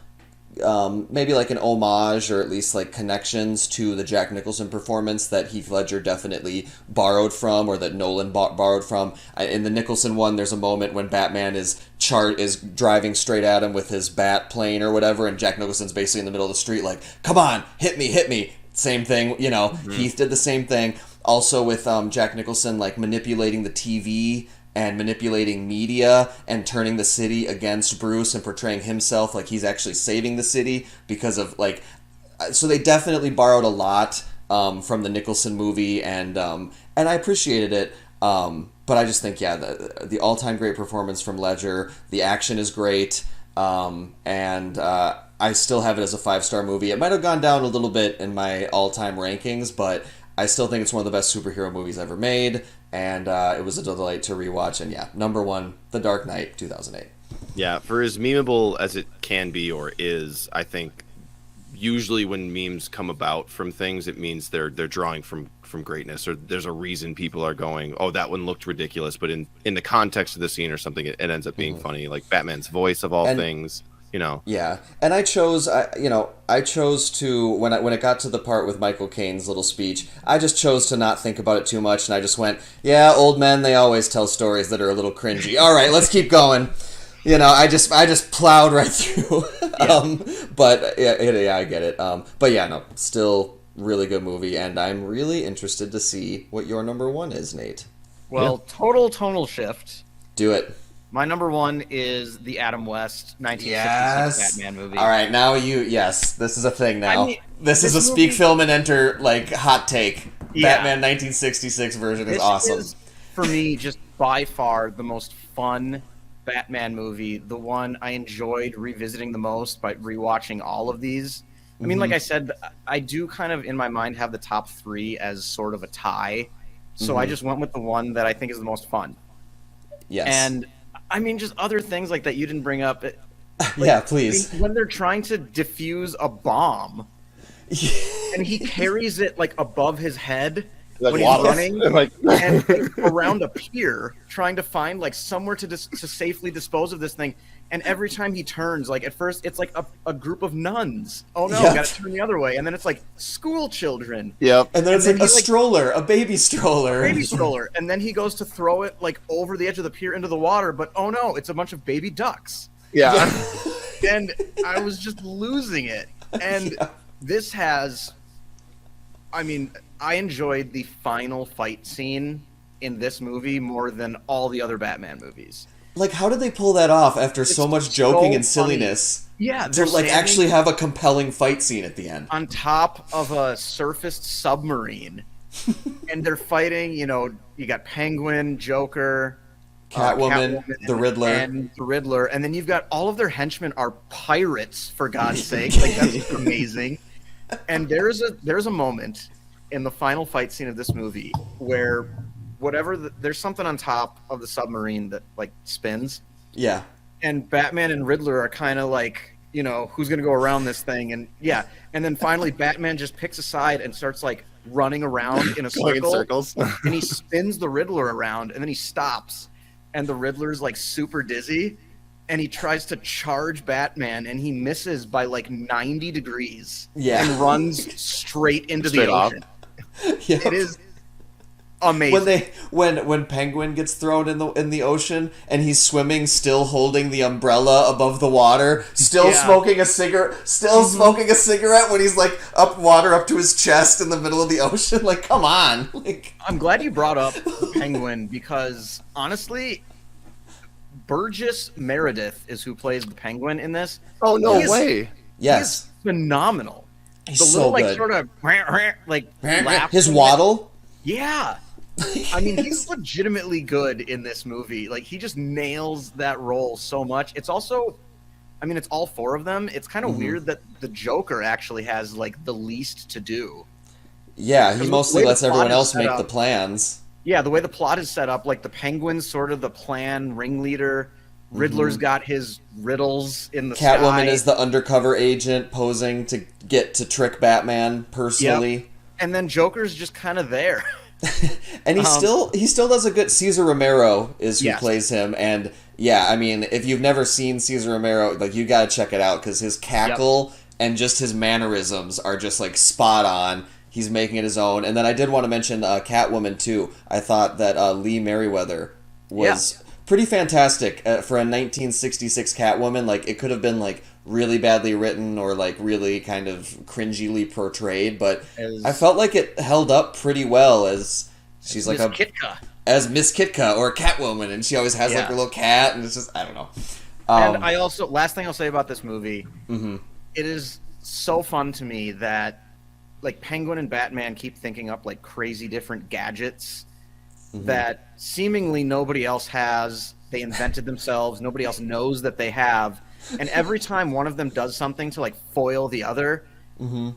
maybe like an homage or at least like connections to the Jack Nicholson performance that Heath Ledger definitely borrowed from, or that Nolan borrowed from. In the Nicholson one, there's a moment when Batman is driving straight at him with his bat plane or whatever, and Jack Nicholson's basically in the middle of the street like, come on, hit me. Same thing, you know. Heath did the same thing. Also with Jack Nicholson like manipulating the TV and manipulating media and turning the city against Bruce and portraying himself like he's actually saving the city because of like... So they definitely borrowed a lot from the Nicholson movie, and I appreciated it. But I just think, the all-time great performance from Ledger. The action is great, and I still have it as a 5-star movie. It might have gone down a little bit in my all-time rankings, but I still think it's one of the best superhero movies ever made, and it was a delight to rewatch. And number 1, The Dark Knight, 2008. Yeah, for as memeable as it can be or is, I think usually when memes come about from things, it means they're drawing from greatness, or there's a reason people are going, oh, that one looked ridiculous, but in the context of the scene or something, it ends up being funny. Like Batman's voice of all things. You know. Yeah, and I chose to when it got to the part with Michael Caine's little speech, I just chose to not think about it too much, and I just went, old men, they always tell stories that are a little cringy. All right, let's keep going. I just plowed right through. But I get it. But still really good movie, and I'm really interested to see what your number 1 is, Nate. Well, total tonal shift. Do it. My number 1 is the Adam West 1966 Batman movie. All right, now this is a thing now. I mean, this is a Speak Film and Enter like hot take. Batman 1966 version is awesome. This is, for me, just by far the most fun Batman movie. The one I enjoyed revisiting the most by rewatching all of these. I mean, like I said, I do kind of in my mind have the top 3 as sort of a tie. So I just went with the one that I think is the most fun. Yes. And I mean, just other things like that you didn't bring up. Please. I mean, when they're trying to defuse a bomb, and he carries it like above his head when he's running, and around a pier, trying to find like somewhere to safely dispose of this thing. And every time he turns, like at first it's like a group of nuns. Oh no, gotta turn the other way. And then it's like school children. Yep. And then it's like a stroller, a baby stroller. And then he goes to throw it like over the edge of the pier into the water, but oh no, it's a bunch of baby ducks. Yeah. And I was just losing it. And this has, I mean, I enjoyed the final fight scene in this movie more than all the other Batman movies. Like, how did they pull that off after so much joking and silliness? Yeah, to like actually have a compelling fight scene at the end. On top of a surfaced submarine, and they're fighting. You got Penguin, Joker, Catwoman, the Riddler, and then you've got all of their henchmen are pirates. For God's sake, like that's amazing. And there's a moment in the final fight scene of this movie where there's something on top of the submarine that like spins. Yeah. And Batman and Riddler are kind of like, who's going to go around this thing? And then finally Batman just picks a side and starts like running around in a circle. Circles. And he spins the Riddler around and then he stops. And the Riddler's like super dizzy. and he tries to charge Batman, and he misses by like 90 degrees. Yeah. And runs straight into Straight the off. ocean. Yep. It is amazing. When Penguin gets thrown in the ocean and he's swimming, still holding the umbrella above the water, still smoking a cigarette when he's like up to his chest in the middle of the ocean. Like, come on! Like, I'm glad you brought up Penguin because honestly, Burgess Meredith is who plays the Penguin in this. Oh, no He is- way. yes, He is phenomenal. he's The so little like good. sort of like laugh His in it. waddle. Yeah. I mean, he's legitimately good in this movie. Like, he just nails that role so much. It's also, I mean, it's all four of them. It's kind of weird that the Joker actually has, like, the least to do. Yeah, he Because mostly the way lets the plot everyone is else set make up- the plans. Yeah, the way the plot is set up, like, the Penguin's sort of the plan ringleader. Riddler's got his riddles in the Catwoman sky. is the undercover agent posing to get to trick Batman personally. And then Joker's just kind of there. And he still does a good. Cesar Romero is who Yes. plays him, and yeah, I mean, if you've never seen Cesar Romero, like, you gotta check it out because his cackle and just his mannerisms are just like spot on. He's making it his own. And then I did want to mention Catwoman too. I thought that Lee Merriweather was pretty fantastic for a 1966 Catwoman. Like, it could have been like really badly written or like really kind of cringily portrayed, but I felt like it held up pretty well as she's like Miss Kitka. as Miss Kitka or Catwoman, and she always has like her little cat, and it's just, I don't know. And I also, last thing I'll say about this movie, it is so fun to me that like Penguin and Batman keep thinking up like crazy different gadgets that seemingly nobody else has. They invented themselves. Nobody else knows that they have. And every time one of them does something to like foil the other,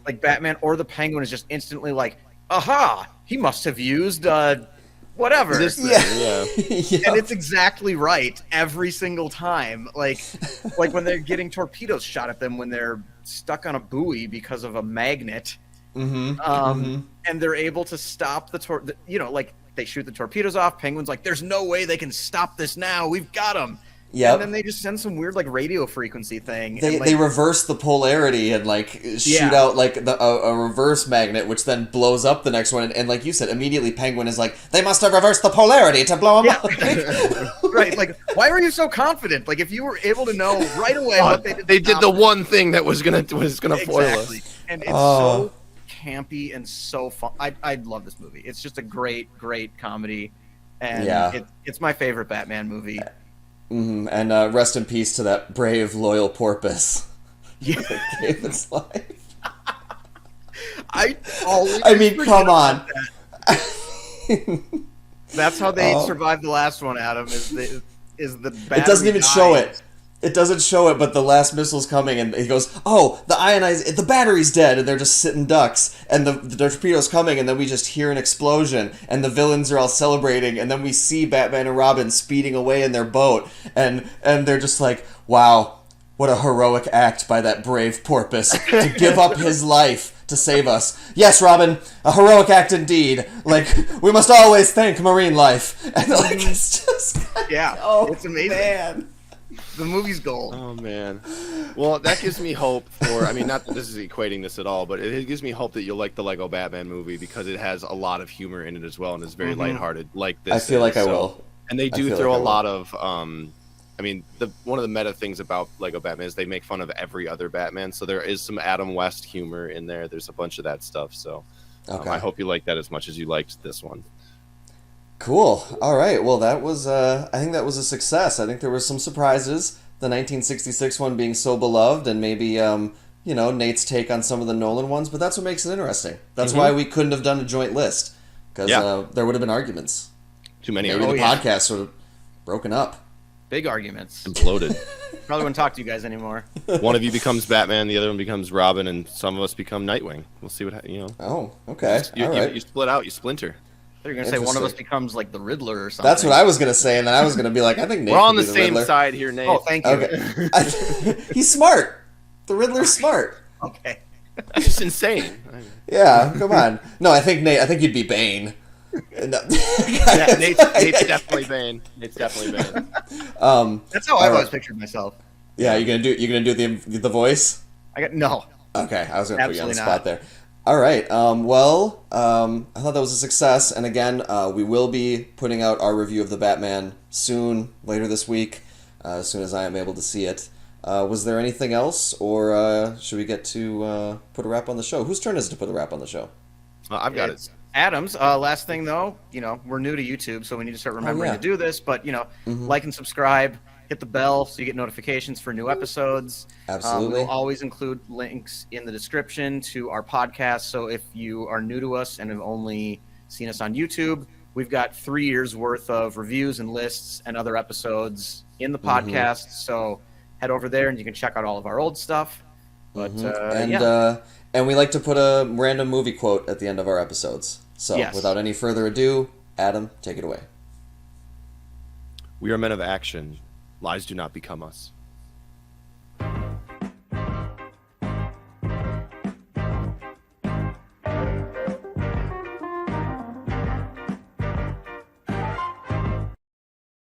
like Batman or the Penguin is just instantly like, aha, he must have used whatever. This thing, yeah. And it's exactly right every single time. Like when they're getting torpedoes shot at them when they're stuck on a buoy because of a magnet. And they're able to stop the like they shoot the torpedoes off. Penguin's like, there's no way they can stop this now. We've got them. Yep. And then they just send some weird like radio frequency thing. They, and, like, they reverse the polarity and like shoot out like a reverse magnet, which then blows up the next one. And like you said, immediately Penguin is like, they must have reversed the polarity to blow them up. right. Like, why were you so confident? Like, if you were able to know right away what they did. They did the one thing that was gonna foil us. Exactly. And it's so campy and so fun. I love this movie. It's just a great comedy, and it's my favorite Batman movie. And rest in peace to that brave, loyal porpoise. Yeah. That gave its life. I mean, come on. That's how they survived the last one, Adam. Is the battery It doesn't even show died. it. It doesn't show it, but the last missile's coming, and he goes, "Oh, the battery's dead," and they're just sitting ducks, and the torpedo's coming, and then we just hear an explosion, and the villains are all celebrating, and then we see Batman and Robin speeding away in their boat, and they're just like, "Wow, what a heroic act by that brave porpoise to give up his life to save us. Yes, Robin, a heroic act indeed. Like, we must always thank marine life." And like, it's just, it's amazing. Man. The movie's gold. Oh man. Well, that gives me hope for. I mean, not that this is equating this at all, but it gives me hope that you'll like the Lego Batman movie because it has a lot of humor in it as well, and is very lighthearted. Like this, I feel like I will. And they do throw a lot of. I mean, one of the meta things about Lego Batman is they make fun of every other Batman, so there is some Adam West humor in there. There's a bunch of that stuff. So, I hope you like that as much as you liked this one. Cool. All right. Well, that was. I think that was a success. I think there were some surprises. The 1966 one being so beloved, and maybe Nate's take on some of the Nolan ones. But that's what makes it interesting. That's why we couldn't have done a joint list because there would have been arguments. Too many. Maybe the podcast would have broken up. Big arguments. Imploded. Probably wouldn't talk to you guys anymore. One of you becomes Batman, the other one becomes Robin, and some of us become Nightwing. We'll see what Oh, okay. You, All you, right. you split out. You splinter. They're gonna say one of us becomes like the Riddler or something. That's what I was gonna say, and then I was gonna be like, I think Nate We're on could the be same Riddler. side here, Nate. Oh, thank you. Okay. He's smart. The Riddler's smart. Okay. That's just insane. Yeah, come on. No, I think Nate. I think you'd be Bane. Yeah, Nate's definitely Bane. Nate's definitely Bane. That's how I've always pictured myself. Yeah, you're gonna do the voice. No. Okay, I was gonna put you on the Absolutely spot not. there. All right. I thought that was a success, and again, we will be putting out our review of the Batman soon, later this week, as soon as I am able to see it. Was there anything else, or should we get to put a wrap on the show? Whose turn is it to put a wrap on the show? I've got It's it. Adams. Last thing though, we're new to YouTube, so we need to start remembering to do this. But like and subscribe, hit the bell so you get notifications for new episodes. Absolutely. We'll always include links in the description to our podcast. So if you are new to us and have only seen us on YouTube, we've got 3 years worth of reviews and lists and other episodes in the podcast. So head over there and you can check out all of our old stuff. But and we like to put a random movie quote at the end of our episodes. So Yes. without any further ado, Adam, take it away. We are men of action. Lies do not become us.